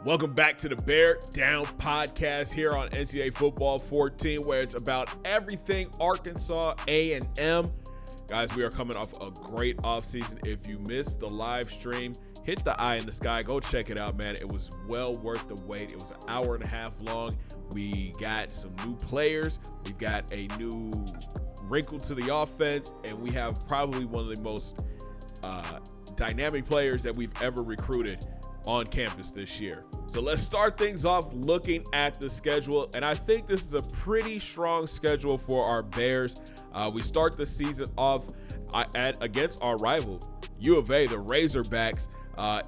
Welcome back to the Bear Down Podcast here on NCAA Football 14, where it's about everything Arkansas A&M. Guys, we are coming off a great offseason. If you missed the live stream, hit the eye in the sky. Go check it out, man. It was well worth the wait. It was an hour and a half long. We got some new players. We've got a new wrinkle to the offense, and we have probably one of the most dynamic players that we've ever recruited on campus this year. So let's start things off looking at the schedule, and I think this is a pretty strong schedule for our Bears. We start the season off against our rival, U of A, the Razorbacks,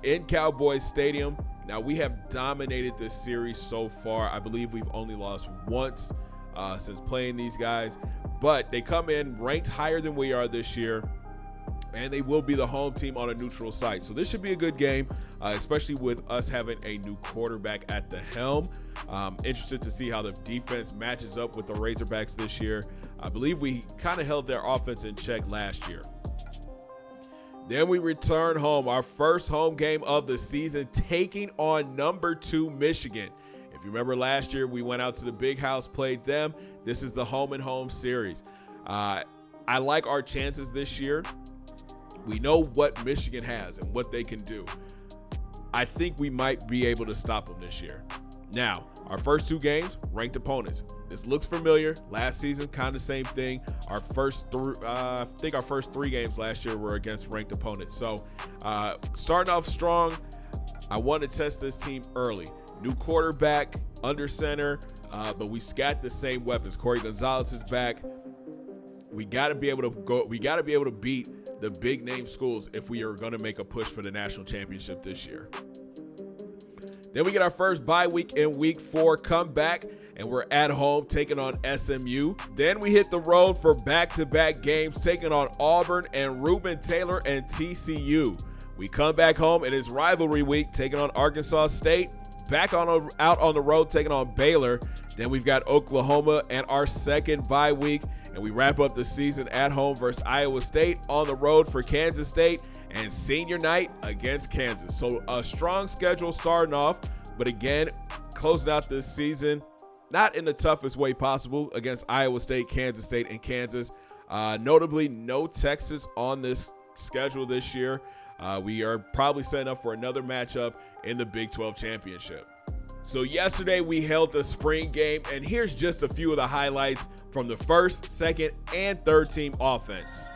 in Cowboys Stadium. Now, we have dominated this series so far. I believe we've only lost once since playing these guys, but they come in ranked higher than we are this year, and they will be the home team on a neutral site. So this should be a good game, especially with us having a new quarterback at the helm. Interested to see how the defense matches up with the Razorbacks this year. I believe we kind of held their offense in check last year. Then we return home, our first home game of the season, taking on number 2 Michigan. If you remember last year, we went out to the Big House, played them. This is the home and home series. I like our chances this year. We know what Michigan has and what they can do. I think we might be able to stop them this year. Now, our first 2 games, ranked opponents. This looks familiar. Last season, kind of same thing. I think our first 3 games last year were against ranked opponents. So, starting off strong, I want to test this team early. New quarterback, under center, but we've got the same weapons. Corey Gonzalez is back. We got to be able to go. We got to be able to beat the big name schools if we are going to make a push for the national championship this year. Then we get our first bye week in week 4, come back, and we're at home taking on SMU. Then we hit the road for back-to-back games, taking on Auburn and Reuben Taylor and TCU. We come back home, and it's rivalry week, taking on Arkansas State. Back out on the road, taking on Baylor. Then we've got Oklahoma and our second bye week. And we wrap up the season at home versus Iowa State, on the road for Kansas State, and senior night against Kansas. So a strong schedule starting off, but again, closing out this season, not in the toughest way possible against Iowa State, Kansas State, and Kansas. Notably, no Texas on this schedule this year. We are probably setting up for another matchup in the Big 12 championship. So yesterday we held the spring game, and here's just a few of the highlights from the first, second, and third team offense.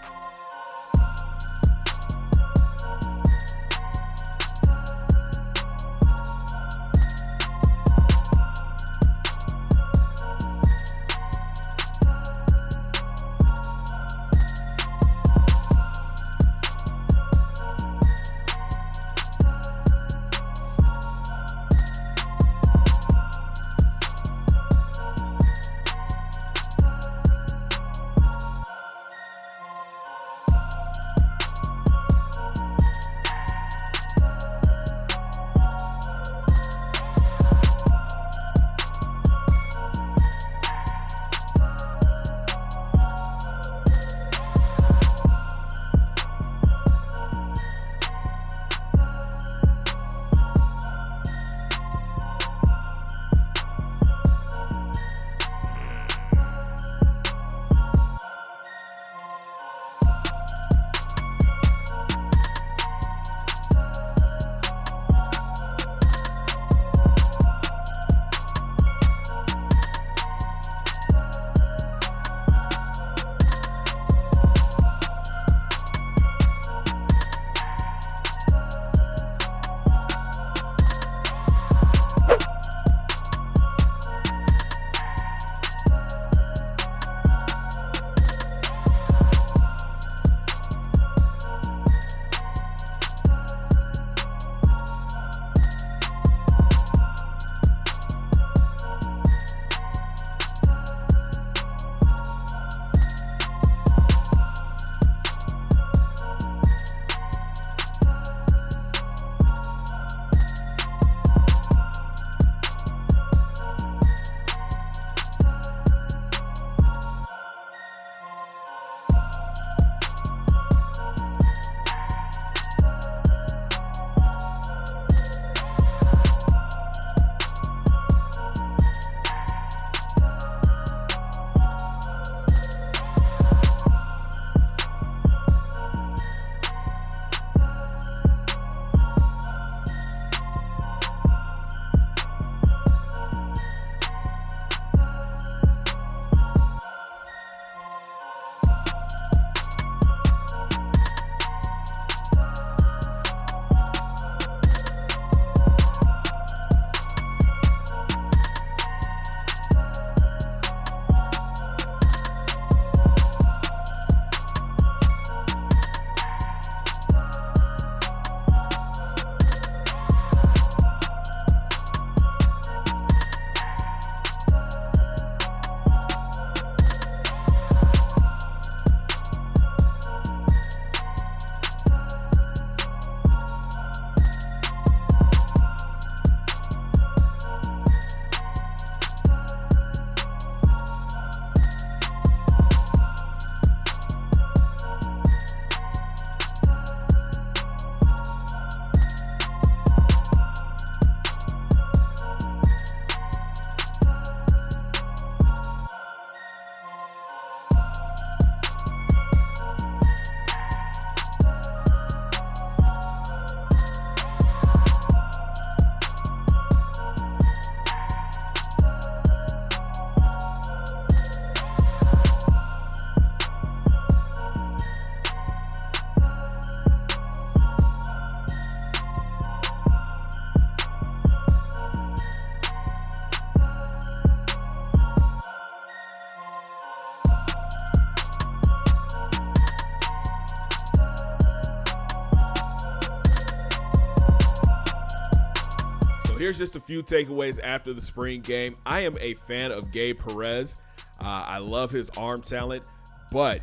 here's just a few takeaways after the spring game. I am a fan of Gabe Perez. I love his arm talent, but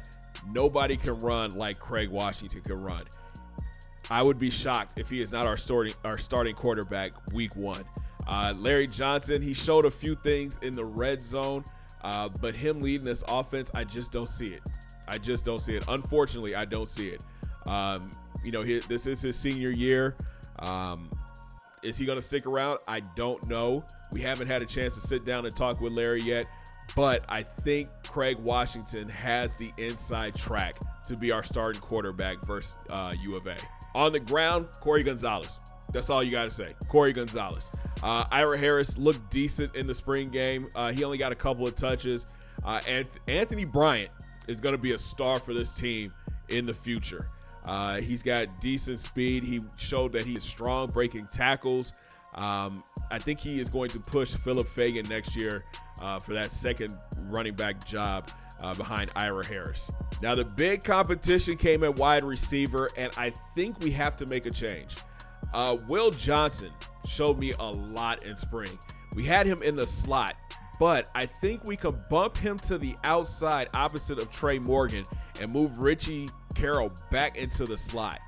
nobody can run like Craig Washington can run. I would be shocked if he is not our starting quarterback week 1. Larry Johnson, he showed a few things in the red zone, but him leading this offense, I just don't see it. Unfortunately, I don't see it. This is his senior year. Is he going to stick around? I don't know. We haven't had a chance to sit down and talk with Larry yet, but I think Craig Washington has the inside track to be our starting quarterback versus U of A. On the ground, Corey Gonzalez. That's all you got to say. Corey Gonzalez. Ira Harris looked decent in the spring game. He only got a couple of touches. And Anthony Bryant is going to be a star for this team in the future. He's got decent speed. He showed that he is strong breaking tackles. I think he is going to push Philip Fagan next year for that second running back job behind Ira Harris. Now, the big competition came at wide receiver, and I think we have to make a change. Will Johnson showed me a lot in spring. We had him in the slot, but I think we can bump him to the outside opposite of Trey Morgan and move Richie Carroll back into the slot.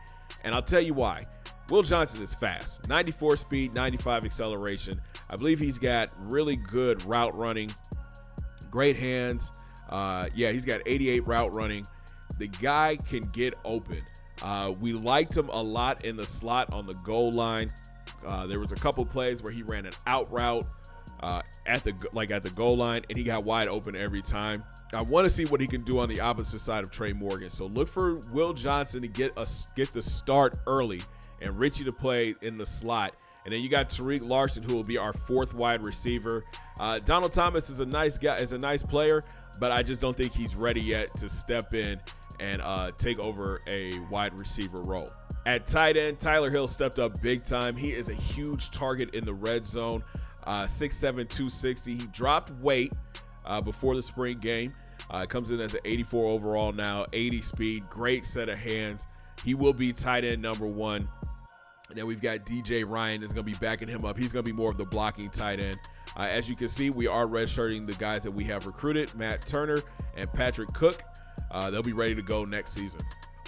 And I'll tell you why. Will Johnson is fast. 94 speed, 95 acceleration. I believe he's got really good route running, great hands. He's got 88 route running. The guy can get open. We liked him a lot in the slot on the goal line. There was a couple plays where he ran an out route at the goal line, and he got wide open every time. I want to see what he can do on the opposite side of Trey Morgan. So look for Will Johnson to get the start early and Richie to play in the slot. And then you got Tariq Larson, who will be our fourth wide receiver. Donald Thomas is a nice guy, is a nice player, but I just don't think he's ready yet to step in and take over a wide receiver role. At tight end, Tyler Hill stepped up big time. He is a huge target in the red zone. 6'7", 260. He dropped weight before the spring game. Comes in as an 84 overall now, 80 speed, great set of hands. He will be tight end number 1. And then we've got DJ Ryan that's going to be backing him up. He's going to be more of the blocking tight end. As you can see, we are redshirting the guys that we have recruited, Matt Turner and Patrick Cook. They'll be ready to go next season.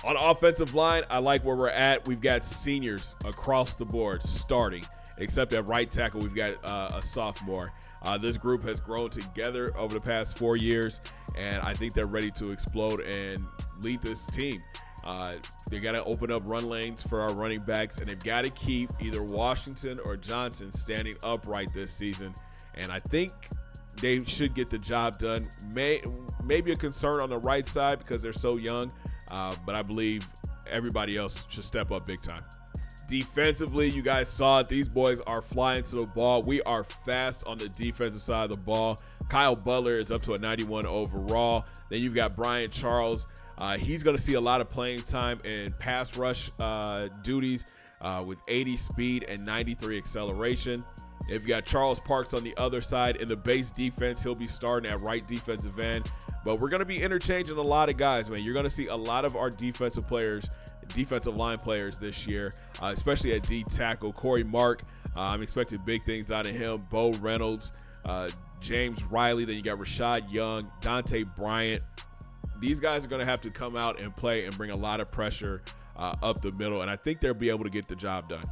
On the offensive line, I like where we're at. We've got seniors across the board starting, except at right tackle, we've got a sophomore. This group has grown together over the past 4 years, and I think they're ready to explode and lead this team. They got to open up run lanes for our running backs, and they've got to keep either Washington or Johnson standing upright this season. And I think they should get the job done. Maybe a concern on the right side because they're so young, but I believe everybody else should step up big time. Defensively, you guys saw it. These boys are flying to the ball. We are fast on the defensive side of the ball. Kyle Butler is up to a 91 overall. Then you've got Brian Charles. He's going to see a lot of playing time in pass rush duties with 80 speed and 93 acceleration. If you got Charles Parks on the other side in the base defense, he'll be starting at right defensive end. But we're going to be interchanging a lot of guys, man. You're going to see a lot of our defensive line players this year, especially at D tackle. Corey Mark, I'm expecting big things out of him. Bo Reynolds, James Riley. Then you got Rashad Young, Dante Bryant. These guys are going to have to come out and play and bring a lot of pressure up the middle, and I think they'll be able to get the job done.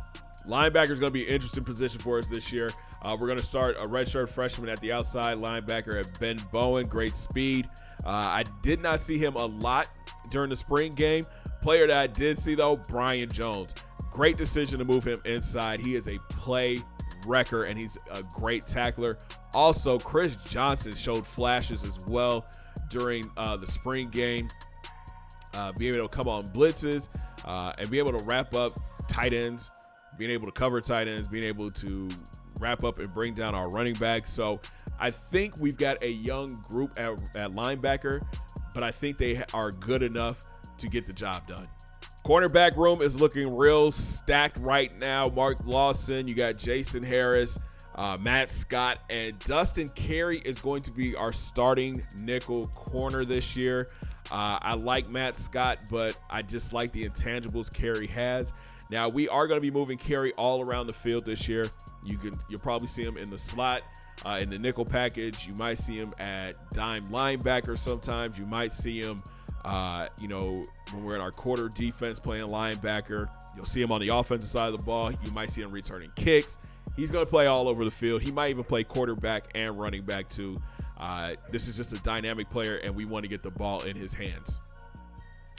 Linebacker is going to be an interesting position for us this year. We're going to start a redshirt freshman at the outside linebacker at Ben Bowen, great speed. I did not see him a lot during the spring game. Player that I did see, though, Brian Jones. Great decision to move him inside. He is a play wrecker, and he's a great tackler. Also, Chris Johnson showed flashes as well during the spring game, being able to come on blitzes and be able to wrap up tight ends, being able to cover tight ends, being able to wrap up and bring down our running backs. So I think we've got a young group at linebacker, but I think they are good enough to get the job done. Cornerback room is looking real stacked right now. Mark Lawson, you got Jason Harris, Matt Scott, and Dustin Carey is going to be our starting nickel corner this year. I like Matt Scott, but I just like the intangibles Carey has. Now, we are going to be moving Carey all around the field this year. You'll probably see him in the slot, in the nickel package. You might see him at dime linebacker sometimes. You might see him, when we're in our quarter defense playing linebacker. You'll see him on the offensive side of the ball. You might see him returning kicks. He's going to play all over the field. He might even play quarterback and running back too. This is just a dynamic player, and we want to get the ball in his hands.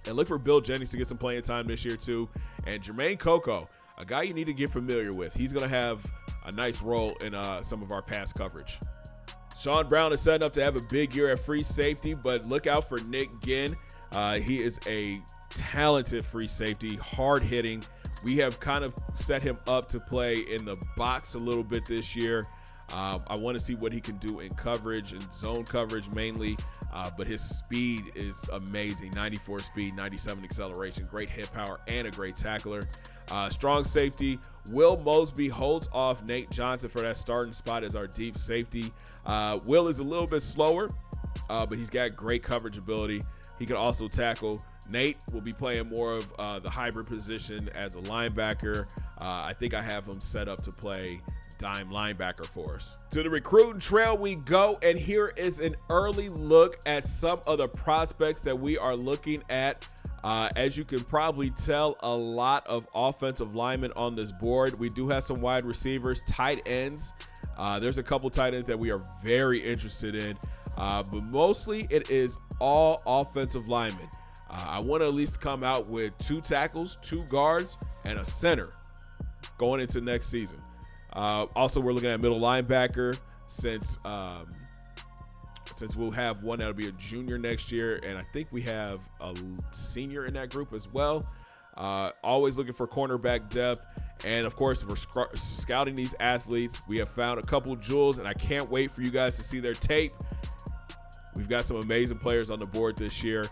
And look for Bill Jennings to get some playing time this year too. And Jermaine Coco, a guy you need to get familiar with. He's going to have a nice role in some of our pass coverage. Sean Brown is setting up to have a big year at free safety, but look out for Nick Ginn. He is a talented free safety, hard-hitting. We have kind of set him up to play in the box a little bit this year. I want to see what he can do in coverage and zone coverage mainly, but his speed is amazing. 94 speed, 97 acceleration, great hit power, and a great tackler. Strong safety. Will Mosby holds off Nate Johnson for that starting spot as our deep safety. Will is a little bit slower, but he's got great coverage ability. He can also tackle. Nate will be playing more of the hybrid position as a linebacker. I think I have him set up to play dime linebacker for us. To the recruiting trail we go, and here is an early look at some of the prospects that we are looking at. As you can probably tell, a lot of offensive linemen on this board. We do have some wide receivers, tight ends. There's a couple tight ends that we are very interested in, but mostly it is all offensive linemen. I want to at least come out with 2 tackles, 2 guards, and a center going into next season. Also, we're looking at middle linebacker since we'll have one that'll be a junior next year, and I think we have a senior in that group as well. Always looking for cornerback depth, and of course, we're scouting these athletes. We have found a couple jewels, and I can't wait for you guys to see their tape. We've got some amazing players on the board this year.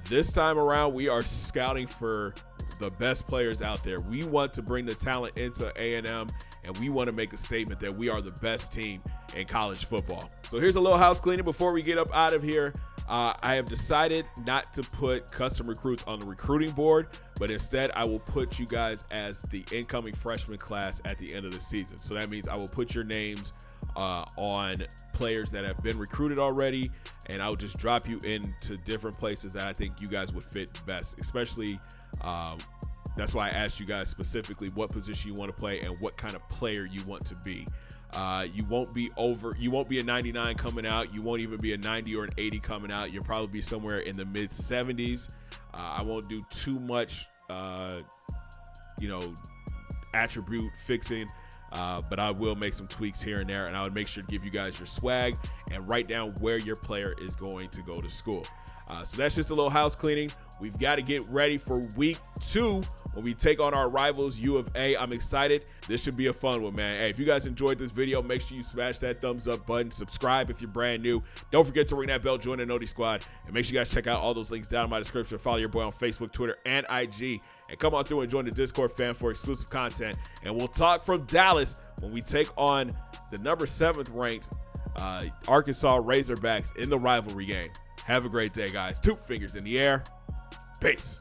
This time around, we are scouting for the best players out there. We want to bring the talent into A&M, and we want to make a statement that we are the best team in college football. So here's a little house cleaning before we get up out of here. I have decided not to put custom recruits on the recruiting board, but instead I will put you guys as the incoming freshman class at the end of the season. So that means I will put your names on players that have been recruited already, and I'll just drop you into different places that I think you guys would fit best, especially that's why I asked you guys specifically what position you want to play and what kind of player you want to be. You won't be a 99 coming out. You won't even be a 90 or an 80 coming out. You'll probably be somewhere in the mid 70s. I won't do too much, attribute fixing. But I will make some tweaks here and there, and I would make sure to give you guys your swag and write down where your player is going to go to school. So that's just a little house cleaning. We've got to get ready for week 2 when we take on our rivals, U of A. I'm excited. This should be a fun one, man. Hey, if you guys enjoyed this video, make sure you smash that thumbs up button. Subscribe if you're brand new. Don't forget to ring that bell, join the Noti Squad, and make sure you guys check out all those links down in my description. Follow your boy on Facebook, Twitter, and IG. And come on through and join the Discord fan for exclusive content. And we'll talk from Dallas when we take on the number 7th ranked Arkansas Razorbacks in the rivalry game. Have a great day, guys. 2 fingers in the air. Peace.